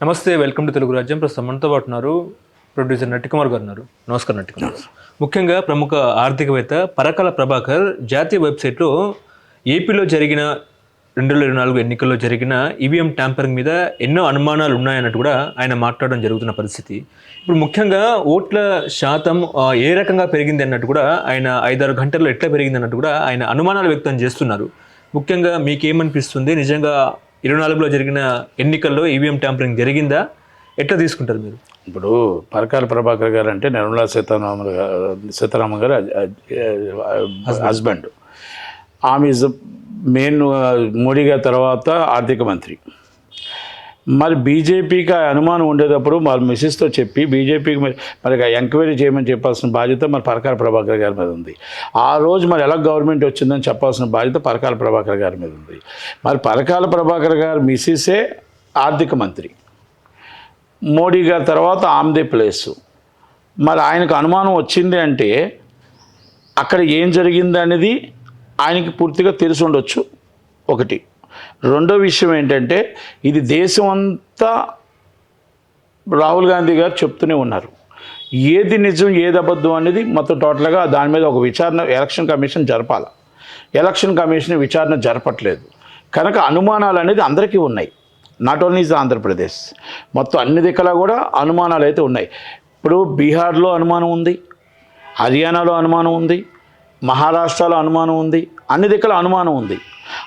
నమస్తే, welcome to Telugu రాజ్యం. ప్రస్తుతం మనతో పాటు ఉన్నారు ప్రొడ్యూసర్ నట్టికుమార్ గారు ఉన్నారు. నమస్కారం నట్టికుమార్ గారు. ముఖ్యంగా ప్రముఖ ఆర్థికవేత్త పరకాల ప్రభాకర్ జాతీయ వెబ్సైట్లో ఏపీలో జరిగిన 2024 ఎన్నికల్లో జరిగిన ఈవీఎం ట్యాంపరింగ్ మీద ఎన్నో అనుమానాలు ఉన్నాయన్నట్టు కూడా ఆయన మాట్లాడడం జరుగుతున్న పరిస్థితి. ఇప్పుడు ముఖ్యంగా ఓట్ల శాతం ఏ రకంగా పెరిగింది అన్నట్టు కూడా ఆయన 5-6 గంటల్లో ఎట్లా పెరిగింది అన్నట్టు కూడా ఆయన అనుమానాలు వ్యక్తం చేస్తున్నారు. ముఖ్యంగా మీకేమనిపిస్తుంది? నిజంగా 24లో జరిగిన ఎన్నికల్లో ఈవీఎం ట్యాంపరింగ్ జరిగిందా? ఎట్లా తీసుకుంటారు మీరు? ఇప్పుడు పరకాల ప్రభాకర్ గారు అంటే నిర్మలా సీతారామన్ గారు హస్బెండ్. ఆమె ఈజ్ మెయిన్ మోడీ గారి తర్వాత ఆర్థిక మంత్రి. మరి బీజేపీకి అనుమానం ఉండేటప్పుడు వాళ్ళ మిసెస్తో చెప్పి బీజేపీకి మరి ఎంక్వైరీ చేయమని చెప్పాల్సిన బాధ్యత మరి పరకాల ప్రభాకర్ గారి మీద ఉంది. ఆ రోజు మరి ఎలా గవర్నమెంట్ వచ్చిందని చెప్పాల్సిన బాధ్యత పరకాల ప్రభాకర్ గారి మీద ఉంది. మరి పరకాల ప్రభాకర్ గారు మిసెసే ఆర్థిక మంత్రి, మోడీ గారి తర్వాత ఆమ్దే ప్లేసు. మరి ఆయనకు అనుమానం వచ్చింది అంటే అక్కడ ఏం జరిగింది అనేది ఆయనకి పూర్తిగా తెలిసి ఉండొచ్చు. ఒకటి. రెండో విషయం ఏంటంటే ఇది దేశం అంతా రాహుల్ గాంధీ గారు చెప్తూనే ఉన్నారు, ఏది నిజం ఏది అబద్ధం అనేది మొత్తం టోటల్గా దాని మీద ఒక విచారణ ఎలక్షన్ కమిషన్ జరపాలి. ఎలక్షన్ కమిషన్ విచారణ జరపట్లేదు కనుక అనుమానాలు అనేది అందరికీ ఉన్నాయి. నాట్ ఓన్లీ ఇస్ ఆంధ్రప్రదేశ్, మొత్తం అన్ని దిక్కలా కూడా అనుమానాలు అయితే ఉన్నాయి. ఇప్పుడు బీహార్లో అనుమానం ఉంది, హర్యానాలో అనుమానం ఉంది, మహారాష్ట్రలో అనుమానం ఉంది, అన్ని దిక్కల అనుమానం ఉంది.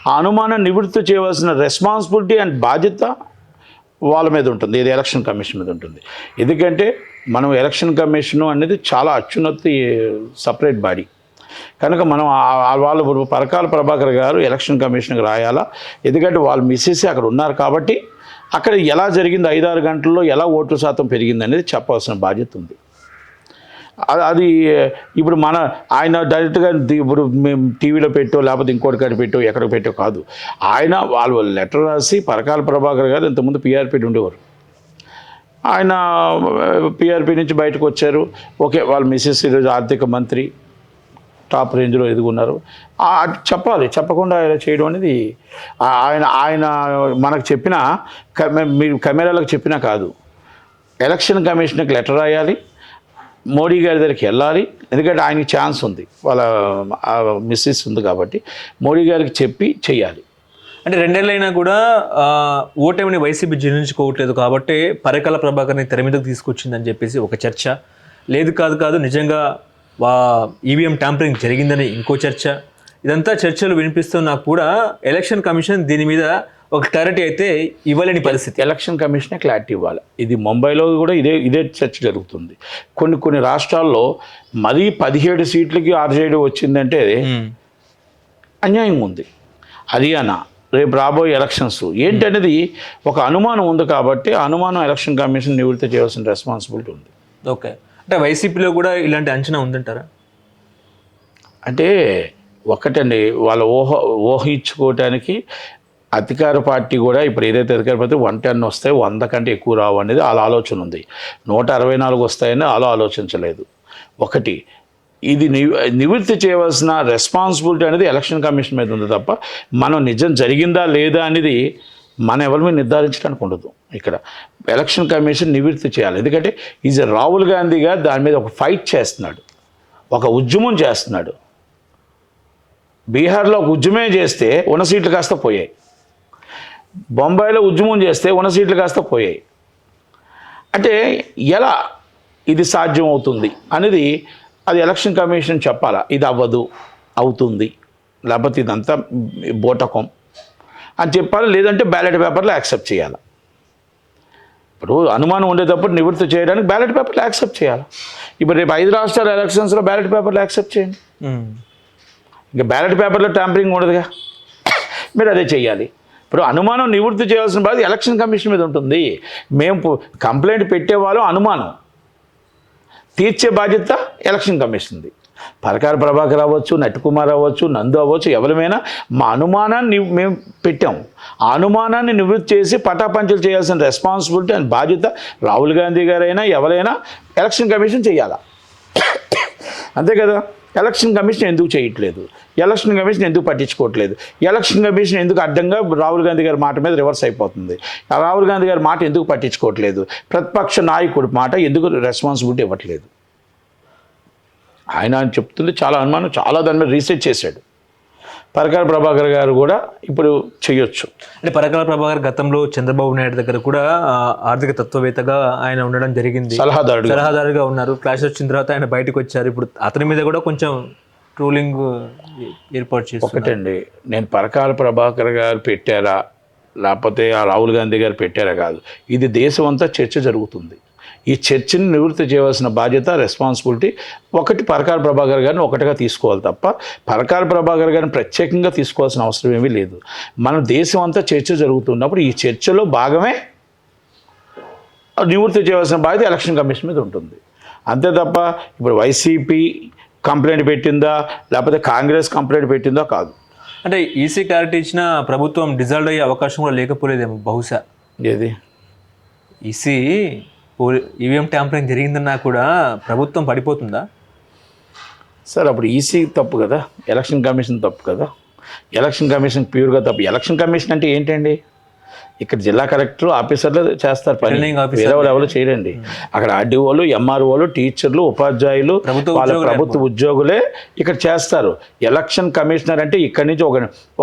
ఆ అనుమానం నివృత్తి చేయవలసిన రెస్పాన్సిబిలిటీ అండ్ బాధ్యత వాళ్ళ మీద ఉంటుంది, ఇది ఎలక్షన్ కమిషన్ మీద ఉంటుంది. ఎందుకంటే మనం ఎలక్షన్ కమిషను అనేది చాలా అత్యున్నత సపరేట్ బాడీ కనుక మనం వాళ్ళు పరకాల ప్రభాకర్ గారు ఎలక్షన్ కమిషన్కి రాయాలా. ఎందుకంటే వాళ్ళు మిస్సెస్ అక్కడ ఉన్నారు కాబట్టి అక్కడ ఎలా జరిగింది 5-6 గంటల్లో ఎలా ఓట్ల శాతం పెరిగింది అనేది చెప్పాల్సిన బాధ్యత ఉంది. అది ఇప్పుడు ఆయన డైరెక్ట్గా ఇప్పుడు మేము టీవీలో పెట్టో లేకపోతే ఇంకోటి కాడ పెట్టో ఎక్కడికి పెట్టో కాదు. వాళ్ళు లెటర్ రాసి పరకాల ప్రభాకర్ గారు ఇంతకుముందు పీఆర్పీ ఉండేవారు. ఆయన పీఆర్పీ నుంచి బయటకు వచ్చారు. ఓకే, వాళ్ళ మిసెస్ ఈరోజు ఆర్థిక మంత్రి, టాప్ రేంజ్లో ఎదుగున్నారు. చెప్పాలి, చెప్పకుండా ఇలా చేయడం అనేది ఆయన మనకు చెప్పినా మీరు కెమెరాలకు చెప్పినా కాదు. ఎలక్షన్ కమిషన్కి లెటర్ రాయాలి, మోడీ గారి దగ్గరికి వెళ్ళాలి. ఎందుకంటే ఆయనకి ఛాన్స్ ఉంది, వాళ్ళ మిస్సెస్ ఉంది కాబట్టి మోడీ గారికి చెప్పి చెయ్యాలి. అంటే 2 ఏళ్ళైనా కూడా ఓటమిని వైసీపీ జీర్ణించుకోవట్లేదు కాబట్టి పరకాల ప్రభాకర్ని తెర మీదకు తీసుకొచ్చిందని చెప్పేసి ఒక చర్చ. లేదు కాదు నిజంగా ఈవీఎం ట్యాంపరింగ్ జరిగిందని ఇంకో చర్చ. ఇదంతా చర్చలు వినిపిస్తున్నా కూడా ఎలక్షన్ కమిషన్ దీని మీద ఒక క్లారిటీ అయితే ఇవ్వలేని పరిస్థితి. ఎలక్షన్ కమిషనే క్లారిటీ ఇవ్వాలి. ఇది ముంబైలో కూడా ఇదే చర్చ జరుగుతుంది. కొన్ని రాష్ట్రాల్లో మరీ 17 సీట్లకి ఆర్జేడీ వచ్చిందంటే అన్యాయం ఉంది. హర్యానా రేపు రాబోయే ఎలక్షన్స్ ఏంటనేది ఒక అనుమానం ఉంది కాబట్టి అనుమానం ఎలక్షన్ కమిషన్ నివృత్తి చేయాల్సిన రెస్పాన్సిబిలిటీ ఉంది. ఓకే, అంటే వైసీపీలో కూడా ఇలాంటి అంచనా ఉందంటారా? అంటే ఒక్కటండి, వాళ్ళ ఊహించుకోవటానికి అధికార పార్టీ కూడా ఇప్పుడు ఏదైతే అధికార పార్టీ 110 వస్తాయి, 100 కంటే ఎక్కువ రావు అనేది వాళ్ళ ఆలోచన ఉంది. 164 వస్తాయని అలా ఆలోచించలేదు. ఒకటి, ఇది నివృత్తి చేయవలసిన రెస్పాన్సిబిలిటీ అనేది ఎలక్షన్ కమిషన్ మీద ఉంది తప్ప మనం నిజం జరిగిందా లేదా అనేది మన ఎవరి మీద నిర్ధారించడానికి ఉండదు. ఇక్కడ ఎలక్షన్ కమిషన్ నివృత్తి చేయాలి. ఎందుకంటే ఈజ్ రాహుల్ గాంధీ గారు దాని మీద ఒక ఫైట్ చేస్తున్నాడు, ఒక ఉద్యమం చేస్తున్నాడు. బీహార్లో ఒక ఉద్యమం చేస్తే ఉన్న సీట్లు కాస్త పోయాయి, బొంబాయిలో ఉద్యమం చేస్తే ఉన్న సీట్లు కాస్త పోయాయి. అంటే ఎలా ఇది సాధ్యం అవుతుంది అనేది అది ఎలక్షన్ కమిషన్ చెప్పాలా. ఇది అవ్వదు, అవుతుంది, లేకపోతే ఇదంతా బోటకం అని చెప్పాలి. లేదంటే బ్యాలెట్ పేపర్లో యాక్సెప్ట్ చేయాలి. ఇప్పుడు అనుమానం ఉండేటప్పుడు నివృత్తి చేయడానికి బ్యాలెట్ పేపర్లో యాక్సెప్ట్ చేయాలి. ఇప్పుడు రేపు 5 రాష్ట్రాల ఎలక్షన్స్లో బ్యాలెట్ పేపర్లో యాక్సెప్ట్ చేయండి. ఇంకా బ్యాలెట్ పేపర్లో ట్యాంపరింగ్ ఉండదుగా, మీరు అదే చెయ్యాలి. ఇప్పుడు అనుమానం నివృత్తి చేయాల్సిన బాధ్యత ఎలక్షన్ కమిషన్ మీద ఉంటుంది. మేము కంప్లైంట్ పెట్టేవాళ్ళం, అనుమానం తీర్చే బాధ్యత ఎలక్షన్ కమిషన్ది. పరకాల ప్రభాకర్ అవ్వచ్చు, నట్టికుమార్ అవ్వచ్చు, నందు అవ్వచ్చు, ఎవరిమైనా మా అనుమానాన్ని మేము పెట్టాం. ఆ అనుమానాన్ని నివృత్తి చేసి పటాపంచలు చేయాల్సిన రెస్పాన్సిబిలిటీ అండ్ బాధ్యత రాహుల్ గాంధీ గారైనా ఎవరైనా ఎలక్షన్ కమిషన్ చేయాలా, అంతే కదా. ఎలక్షన్ కమిషన్ ఎందుకు చేయట్లేదు, ఎలక్షన్ కమిషన్ ఎందుకు పట్టించుకోవట్లేదు, ఎలక్షన్ కమిషన్ ఎందుకు అడ్డంగా రాహుల్ గాంధీ గారి మాట మీద రివర్స్ అయిపోతుంది, రాహుల్ గాంధీ గారి మాట ఎందుకు పట్టించుకోవట్లేదు, ప్రతిపక్ష నాయకుడి మాట ఎందుకు రెస్పాన్సిబిలిటీ ఇవ్వట్లేదు. ఆయన చెప్తుంది చాలా అనుమానం, చాలా దాని మీద రీసెర్చ్ చేశాడు. పరకాల ప్రభాకర్ గారు కూడా ఇప్పుడు చేయొచ్చు. అంటే పరకాల ప్రభాకర్ గతంలో చంద్రబాబు నాయుడు దగ్గర కూడా ఆర్థిక తత్వవేత్తగా ఆయన ఉండడం జరిగింది, సలహాదారుగా ఉన్నారు. క్లాష్ వచ్చిన తర్వాత ఆయన బయటకు వచ్చారు. ఇప్పుడు అతని మీద కూడా కొంచెం ట్రోలింగ్ ఏర్పాటు చేసి. ఒకటండి, నేను పరకాల ప్రభాకర్ గారు పెట్టారా లేకపోతే ఆ రాహుల్ గాంధీ గారు పెట్టారా కాదు, ఇది దేశం అంతా చర్చ జరుగుతుంది. ఈ చర్చని నివృత్తి చేయవలసిన బాధ్యత, రెస్పాన్సిబిలిటీ ఒకటి పరకాల ప్రభాకర్ గారిని ఒకటిగా తీసుకోవాలి తప్ప పరకాల ప్రభాకర్ గారిని ప్రత్యేకంగా తీసుకోవాల్సిన అవసరం ఏమీ లేదు. మన దేశం అంతా చర్చ జరుగుతున్నప్పుడు ఈ చర్చలో భాగమే నివృత్తి చేయవలసిన బాధ్యత ఎలక్షన్ కమిషన్ మీద ఉంటుంది. అంతే తప్ప ఇప్పుడు వైసీపీ కంప్లైంట్ పెట్టిందా లేకపోతే కాంగ్రెస్ కంప్లైంట్ పెట్టిందా కాదు. అంటే ఈసీ క్లారిటీ ఇచ్చిన ప్రభుత్వం డిజాల్వ్ అయ్యే అవకాశం కూడా లేకపోలేదేమో బహుశా. ఏది ఈసీ ఈవీఎం ట్యాంపరింగ్ జరిగిందన్నా కూడా ప్రభుత్వం పడిపోతుందా సార్? అప్పుడు ఈసీ తప్పు కదా, ఎలక్షన్ కమిషన్ తప్పు కదా. ఎలక్షన్ కమిషన్ ప్యూర్గా తప్పు. ఎలక్షన్ కమిషన్ అంటే ఏంటండి? ఇక్కడ జిల్లా కలెక్టర్ ఆఫీసర్లు చేస్తారు పని, వేరే వాళ్ళు ఎవరు చేయరండి. అక్కడ ఆర్డీఓలు, ఎంఆర్ఓలు, టీచర్లు, ఉపాధ్యాయులు, వాళ్ళ ప్రభుత్వ ఉద్యోగులే ఇక్కడ చేస్తారు. ఎలక్షన్ కమిషనర్ అంటే ఇక్కడి నుంచి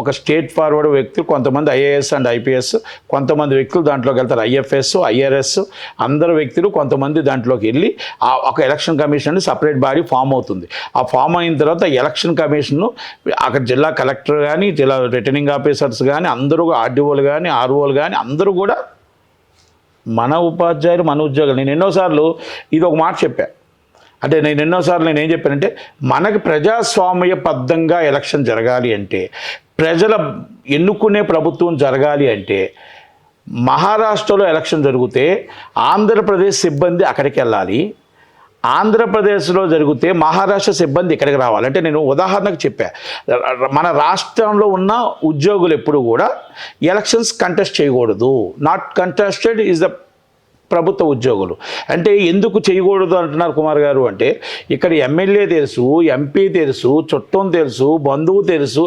ఒక స్టేట్ ఫార్వర్డ్ వ్యక్తులు, కొంతమంది ఐఏఎస్ అండ్ ఐపీఎస్, కొంతమంది వ్యక్తులు దాంట్లోకి వెళ్తారు, ఐఎఫ్ఎస్, ఐఆర్ఎస్, అందరు వ్యక్తులు కొంతమంది దాంట్లోకి వెళ్ళి ఒక election commission separate body form అవుతుంది. ఆ ఫామ్ అయిన తర్వాత ఎలక్షన్ కమిషన్ అక్కడ జిల్లా కలెక్టర్ కానీ, జిల్లా రిటర్నింగ్ ఆఫీసర్స్ కానీ, అందరూ ఆర్డీఓలు కానీ, ఆర్ఓలు కానీ అందరూ కూడా మన ఉపాధ్యాయులు, మన ఉద్యోగులు. నేను ఎన్నోసార్లు ఇది ఒక మాట చెప్పా. అంటే నేను ఎన్నోసార్లు నేనేం చెప్పానంటే, మనకి ప్రజాస్వామ్యబద్ధంగా ఎలక్షన్ జరగాలి అంటే, ప్రజల ఎన్నుకునే ప్రభుత్వం జరగాలి అంటే, మహారాష్ట్రలో ఎలక్షన్ జరిగితే ఆంధ్రప్రదేశ్ సిబ్బంది అక్కడికి వెళ్ళాలి, ఆంధ్రప్రదేశ్లో జరిగితే మహారాష్ట్ర సిబ్బంది ఇక్కడికి రావాలి. అంటే నేను ఉదాహరణకు చెప్పా, మన రాష్ట్రంలో ఉన్న ఉద్యోగులు ఎప్పుడు కూడా ఎలక్షన్స్ కంటెస్ట్ చేయకూడదు. నాట్ కంటెస్టెడ్ ఈజ్ ద ప్రభుత్వ ఉద్యోగులు. అంటే ఎందుకు చేయకూడదు అంటున్నారు కుమార్ గారు అంటే, ఇక్కడ ఎమ్మెల్యే తెలుసు, ఎంపీ తెలుసు, చుట్టం తెలుసు, బంధువు తెలుసు,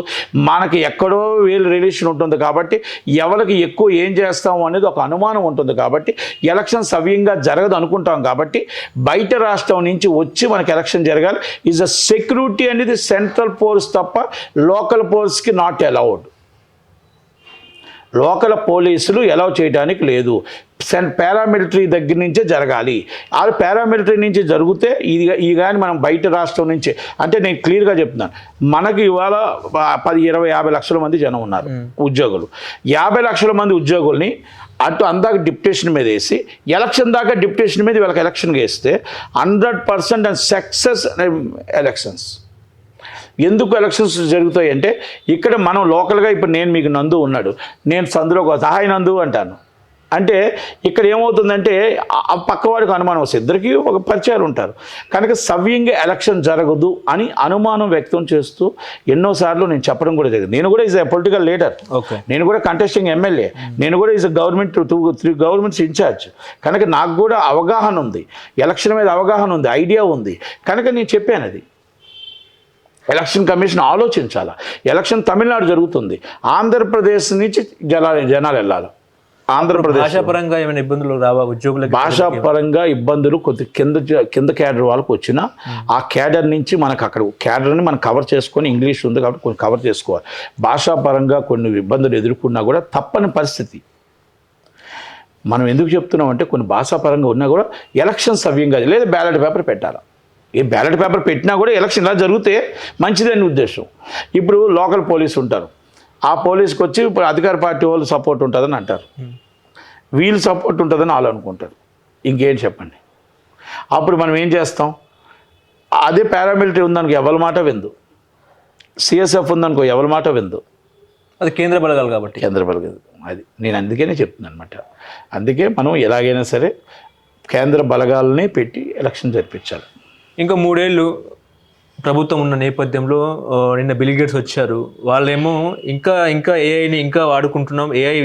మనకి ఎక్కడో వీళ్ళు రిలేషన్ ఉంటుంది కాబట్టి ఎవరికి ఎక్కువ ఏం చేస్తాము అనేది ఒక అనుమానం ఉంటుంది కాబట్టి ఎలక్షన్ సవ్యంగా జరగదు అనుకుంటాం కాబట్టి బయట రాష్ట్రం నుంచి వచ్చి మనకి ఎలక్షన్ జరగాలి. ఈజ్ అ సెక్యూరిటీ అనేది సెంట్రల్ ఫోర్స్ తప్ప లోకల్ ఫోర్స్కి నాట్ అలౌడ్. లోకల్ పోలీసులు అలౌ చేయడానికి లేదు. పారామిలిటరీ దగ్గర నుంచే జరగాలి. ఆ పారామిలిటరీ నుంచి జరిగితే ఇది కానీ మనం బయట రాష్ట్రం నుంచి, అంటే నేను క్లియర్గా చెప్తున్నాను, మనకి ఇవాళ 10, 20, 50 లక్షల మంది జనం ఉన్నారు ఉద్యోగులు. 50 లక్షల మంది ఉద్యోగుల్ని అటు అందాక డిప్యుటేషన్ మీద వేసి ఎలక్షన్ దాకా డిప్యుటేషన్ మీద వీళ్ళకి ఎలక్షన్గా వేస్తే 100% అండ్ సక్సెస్ ఎలక్షన్స్. ఎందుకు ఎలక్షన్స్ జరుగుతాయి అంటే, ఇక్కడ మనం లోకల్గా ఇప్పుడు నేను మీకు నందు ఉన్నాడు, నేను సందులో హాయ్ నందు అంటాను అంటే ఇక్కడ ఏమవుతుందంటే పక్కవాడికి అనుమానం వస్తుంది, ఇద్దరికి ఒక పరిచయాలు ఉంటారు కనుక సవ్యంగా ఎలక్షన్ జరగదు అని అనుమానం వ్యక్తం చేస్తూ ఎన్నోసార్లు నేను చెప్పడం కూడా జరిగింది. నేను కూడా ఈజ్ ఎ పొలిటికల్ లీడర్, నేను కూడా కంటెస్టింగ్ ఎమ్మెల్యే, నేను కూడా ఈజ్ గవర్నమెంట్ 2-3 గవర్నమెంట్స్ ఇన్ఛార్జ్ కనుక నాకు కూడా అవగాహన ఉంది, ఎలక్షన్ మీద అవగాహన ఉంది, ఐడియా ఉంది కనుక నేను చెప్పాను. అది ఎలక్షన్ కమిషన్ ఆలోచించాలి. ఎలక్షన్ తమిళనాడు జరుగుతుంది, ఆంధ్రప్రదేశ్ నుంచి జనాలు వెళ్ళాలి. ఆంధ్రప్రదేశ్ భాషాపరంగా ఏమైనా ఇబ్బందులు రావా ఉద్యోగులకు? భాషాపరంగా ఇబ్బందులు కొద్ది కింద క్యాడర్ వాళ్ళకి వచ్చినా ఆ క్యాడర్ నుంచి మనకు అక్కడ క్యాడర్ని మనం కవర్ చేసుకొని, ఇంగ్లీష్ ఉంది కాబట్టి కొన్ని కవర్ చేసుకోవాలి. భాషాపరంగా కొన్ని ఇబ్బందులు ఎదుర్కొన్నా కూడా తప్పని పరిస్థితి. మనం ఎందుకు చెప్తున్నాం అంటే, కొన్ని భాషాపరంగా ఉన్నా కూడా ఎలక్షన్ సవ్యంగా లేదా బ్యాలెట్ పేపర్ పెట్టాలి. ఏ బ్యాలెట్ పేపర్ పెట్టినా కూడా ఎలక్షన్ ఇలా జరిగితే మంచిదని ఉద్దేశం. ఇప్పుడు లోకల్ పోలీసు ఉంటారు, ఆ పోలీస్కి వచ్చి ఇప్పుడు అధికార పార్టీ వాళ్ళు సపోర్ట్ ఉంటుందని అంటారు, వీళ్ళు సపోర్ట్ ఉంటుందని వాళ్ళు అనుకుంటారు. ఇంకేం చెప్పండి. అప్పుడు మనం ఏం చేస్తాం? అదే పారామిలిటరీ ఉందనుకో ఎవరి మాట విందు, సిఎస్ఎఫ్ ఉందనుకో ఎవరి మాట విందు. అది కేంద్ర బలగాలు కాబట్టి, కేంద్ర బలగాలు. అది నేను అందుకనే చెప్తున్నాను అనమాట. అందుకే మనం ఎలాగైనా సరే కేంద్ర బలగాలని పెట్టి ఎలక్షన్ జరిపించాలి. ఇంకా 3 ఏళ్ళు ప్రభుత్వం ఉన్న నేపథ్యంలో నిన్న బిల్ గేట్స్ వచ్చారు. వాళ్ళేమో ఇంకా ఏఐని ఇంకా వాడుకుంటున్నాం, ఏఐ